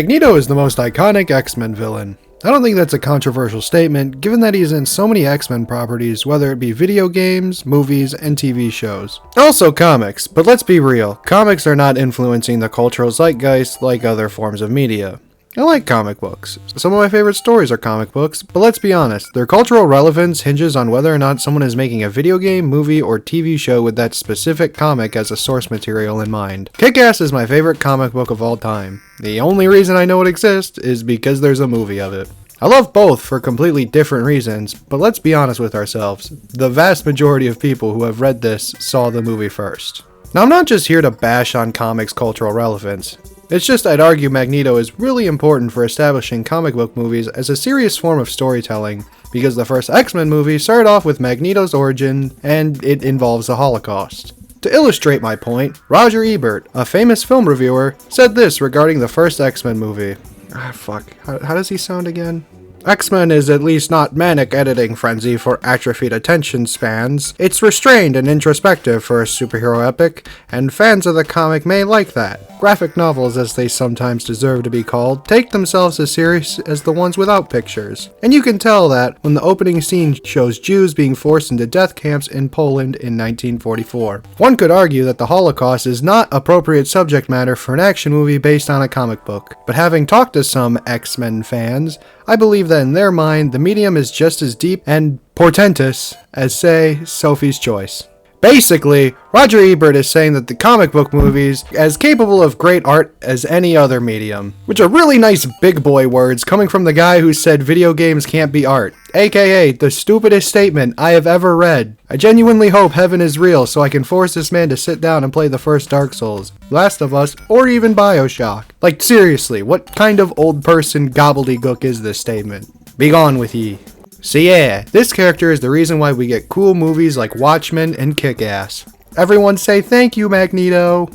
Magneto is the most iconic X-Men villain. I don't think that's a controversial statement, given that he's in so many X-Men properties, whether it be video games, movies, and TV shows. Also comics, but let's be real, comics are not influencing the cultural zeitgeist like other forms of media. I like comic books. Some of my favorite stories are comic books, but let's be honest, their cultural relevance hinges on whether or not someone is making a video game, movie, or TV show with that specific comic as a source material in mind. Kick-Ass is my favorite comic book of all time. The only reason I know it exists is because there's a movie of it. I love both for completely different reasons, but let's be honest with ourselves. The vast majority of people who have read this saw the movie first. Now, I'm not just here to bash on comics' cultural relevance. It's just I'd argue Magneto is really important for establishing comic book movies as a serious form of storytelling, because the first X-Men movie started off with Magneto's origin, and it involves the Holocaust. To illustrate my point, Roger Ebert, a famous film reviewer, said this regarding the first X-Men movie. How does he sound again? X-Men is at least not manic editing frenzy for atrophied attention spans. It's restrained and introspective for a superhero epic, and fans of the comic may like that. Graphic novels, as they sometimes deserve to be called, take themselves as serious as the ones without pictures. And you can tell that when the opening scene shows Jews being forced into death camps in Poland in 1944. One could argue that the Holocaust is not appropriate subject matter for an action movie based on a comic book, but having talked to some X-Men fans, I believe that in their mind, the medium is just as deep and portentous as, say, Sophie's Choice. Basically, Roger Ebert is saying that the comic book movies are as capable of great art as any other medium. Which are really nice big boy words coming from the guy who said video games can't be art. AKA, the stupidest statement I have ever read. I genuinely hope heaven is real so I can force this man to sit down and play the first Dark Souls, Last of Us, or even BioShock. Like seriously, what kind of old person gobbledygook is this statement? Be gone with ye. So yeah, this character is the reason why we get cool movies like Watchmen and Kick-Ass. Everyone say thank you, Magneto!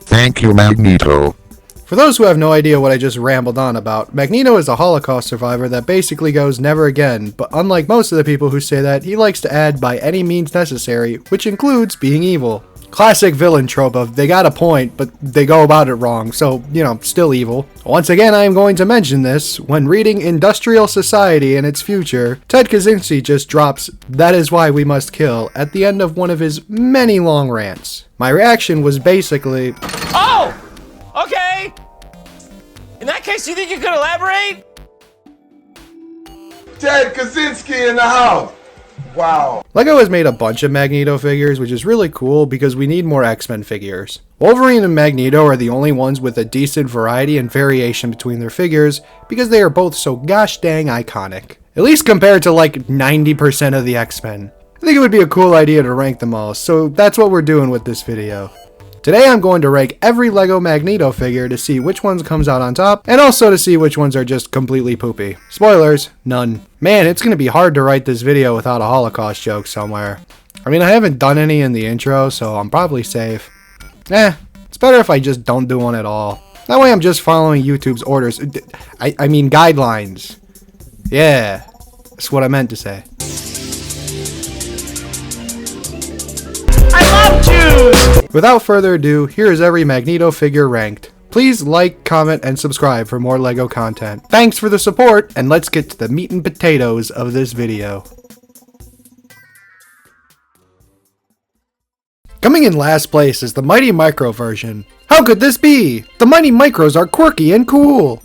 Thank you, Magneto. For those who have no idea what I just rambled on about, Magneto is a Holocaust survivor that basically goes never again, but unlike most of the people who say that, he likes to add by any means necessary, which includes being evil. Classic villain trope of they got a point, but they go about it wrong, so, still evil. Once again, I am going to mention this. When reading Industrial Society and Its Future, Ted Kaczynski just drops, "That is why we must kill," at the end of one of his many long rants. My reaction was basically, "Oh! Okay! In that case, you think you could elaborate?" Ted Kaczynski in the house! Wow. Lego has made a bunch of Magneto figures, which is really cool because we need more X-Men figures. Wolverine and Magneto are the only ones with a decent variety and variation between their figures because they are both so gosh dang iconic. At least compared to like 90% of the X-Men. I think it would be a cool idea to rank them all, so that's what we're doing with this video. Today I'm going to rank every Lego Magneto figure to see which ones comes out on top, and also to see which ones are just completely poopy. Spoilers, none. Man, it's going to be hard to write this video without a Holocaust joke somewhere. I mean, I haven't done any in the intro, so I'm probably safe. It's better if I just don't do one at all. That way I'm just following YouTube's orders. I mean guidelines. Yeah, that's what I meant to say. Without further ado, here is every Magneto figure ranked. Please like, comment, and subscribe for more Lego content. Thanks for the support, and let's get to the meat and potatoes of this video. Coming in last place is the Mighty Micro version. How could this be? The Mighty Micros are quirky and cool!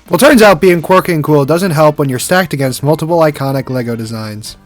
Well, turns out being quirky and cool doesn't help when you're stacked against multiple iconic Lego designs.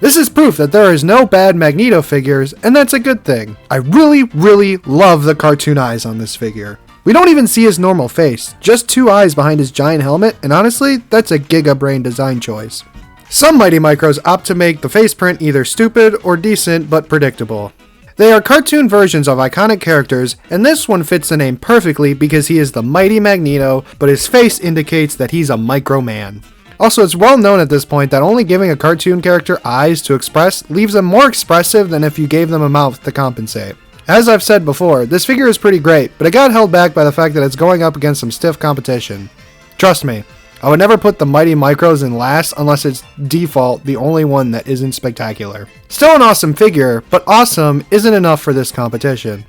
This is proof that there is no bad Magneto figures, and that's a good thing. I really love the cartoon eyes on this figure. We don't even see his normal face, just two eyes behind his giant helmet, and honestly, that's a Giga Brain design choice. Some Mighty Micros opt to make the face print either stupid or decent but predictable. They are cartoon versions of iconic characters, and this one fits the name perfectly because he is the Mighty Magneto, but his face indicates that he's a micro man. Also, it's well known at this point that only giving a cartoon character eyes to express leaves them more expressive than if you gave them a mouth to compensate. As I've said before, this figure is pretty great, but it got held back by the fact that it's going up against some stiff competition. Trust me, I would never put the Mighty Micros in last unless it's default the only one that isn't spectacular. Still an awesome figure, but awesome isn't enough for this competition.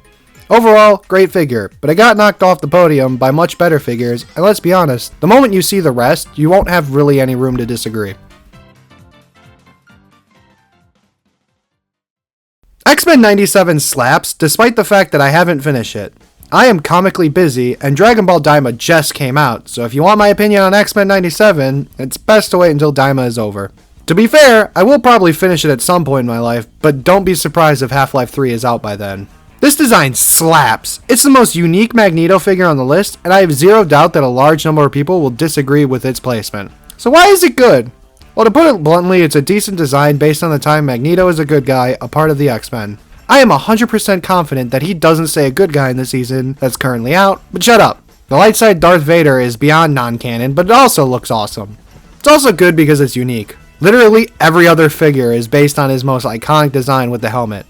Overall, great figure, but it got knocked off the podium by much better figures, and let's be honest, the moment you see the rest, you won't have really any room to disagree. X-Men 97 slaps, despite the fact that I haven't finished it. I am comically busy, and Dragon Ball Daima just came out, so if you want my opinion on X-Men 97, it's best to wait until Daima is over. To be fair, I will probably finish it at some point in my life, but don't be surprised if Half-Life 3 is out by then. This design slaps! It's the most unique Magneto figure on the list, and I have zero doubt that a large number of people will disagree with its placement. So why is it good? Well, to put it bluntly, it's a decent design based on the time Magneto is a good guy, a part of the X-Men. I am 100% confident that he doesn't say a good guy in the season that's currently out, but shut up. The light side Darth Vader is beyond non-canon, but it also looks awesome. It's also good because it's unique. Literally every other figure is based on his most iconic design with the helmet.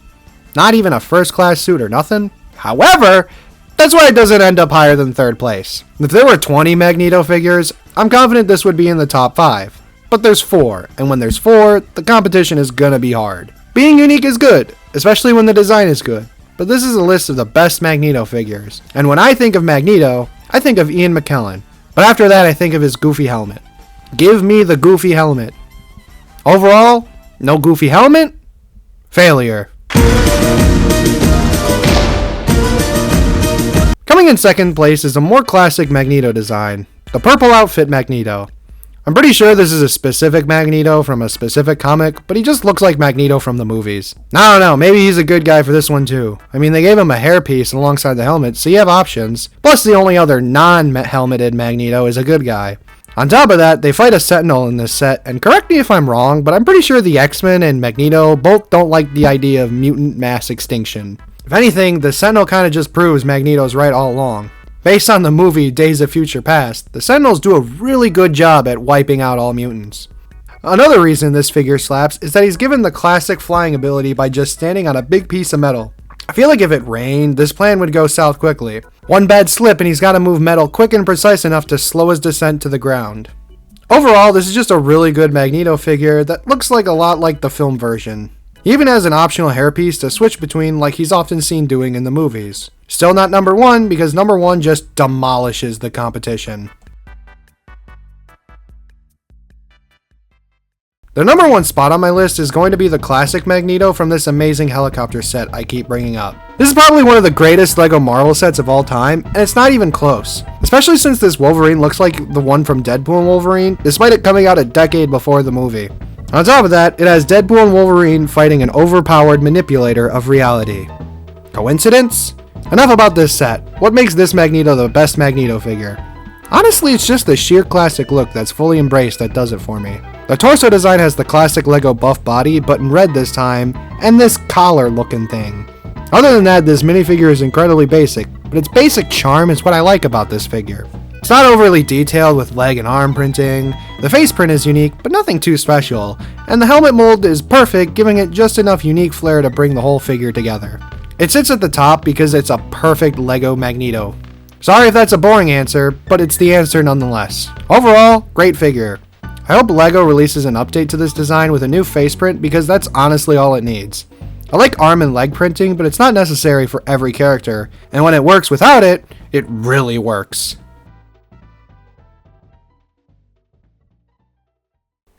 Not even a first class suit or nothing. However, that's why it doesn't end up higher than third place. If there were 20 Magneto figures, I'm confident this would be in the top 5. But there's 4, and when there's 4, the competition is gonna be hard. Being unique is good, especially when the design is good. But this is a list of the best Magneto figures. And when I think of Magneto, I think of Ian McKellen. But after that, I think of his goofy helmet. Give me the goofy helmet. Overall, no goofy helmet? Failure. Coming in second place is a more classic Magneto design, the purple outfit Magneto. I'm pretty sure this is a specific Magneto from a specific comic, but he just looks like Magneto from the movies. I don't know, maybe he's a good guy for this one too. I mean, they gave him a hairpiece alongside the helmet, so you have options. Plus, the only other non-helmeted Magneto is a good guy. On top of that, they fight a Sentinel in this set, and correct me if I'm wrong, but I'm pretty sure the X-Men and Magneto both don't like the idea of mutant mass extinction. If anything, the Sentinel kinda just proves Magneto's right all along. Based on the movie Days of Future Past, the Sentinels do a really good job at wiping out all mutants. Another reason this figure slaps is that he's given the classic flying ability by just standing on a big piece of metal. I feel like if it rained, this plan would go south quickly. One bad slip and he's got to move metal quick and precise enough to slow his descent to the ground. Overall, this is just a really good Magneto figure that looks like a lot like the film version. He even has an optional hairpiece to switch between like he's often seen doing in the movies. Still not number 1 because number 1 just demolishes the competition. The number 1 spot on my list is going to be the classic Magneto from this amazing helicopter set I keep bringing up. This is probably one of the greatest LEGO Marvel sets of all time, and it's not even close. Especially since this Wolverine looks like the one from Deadpool and Wolverine, despite it coming out a decade before the movie. On top of that, it has Deadpool and Wolverine fighting an overpowered manipulator of reality. Coincidence? Enough about this set. What makes this Magneto the best Magneto figure? Honestly, it's just the sheer classic look that's fully embraced that does it for me. The torso design has the classic LEGO buff body, but in red this time, and this collar looking thing. Other than that, this minifigure is incredibly basic, but its basic charm is what I like about this figure. It's not overly detailed with leg and arm printing, the face print is unique, but nothing too special, and the helmet mold is perfect, giving it just enough unique flair to bring the whole figure together. It sits at the top because it's a perfect LEGO Magneto. Sorry if that's a boring answer, but it's the answer nonetheless. Overall, great figure. I hope LEGO releases an update to this design with a new face print because that's honestly all it needs. I like arm and leg printing, but it's not necessary for every character, and when it works without it, it really works.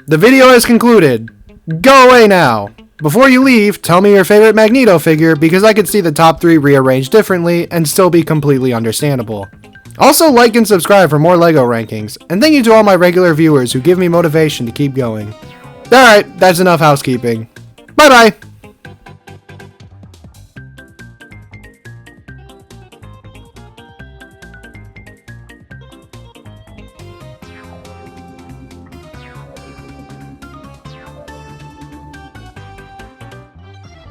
The video is concluded. Go away now. Before you leave, tell me your favorite Magneto figure because I could see the top 3 rearranged differently and still be completely understandable. Also, like and subscribe for more LEGO rankings, and thank you to all my regular viewers who give me motivation to keep going. Alright, that's enough housekeeping. Bye bye!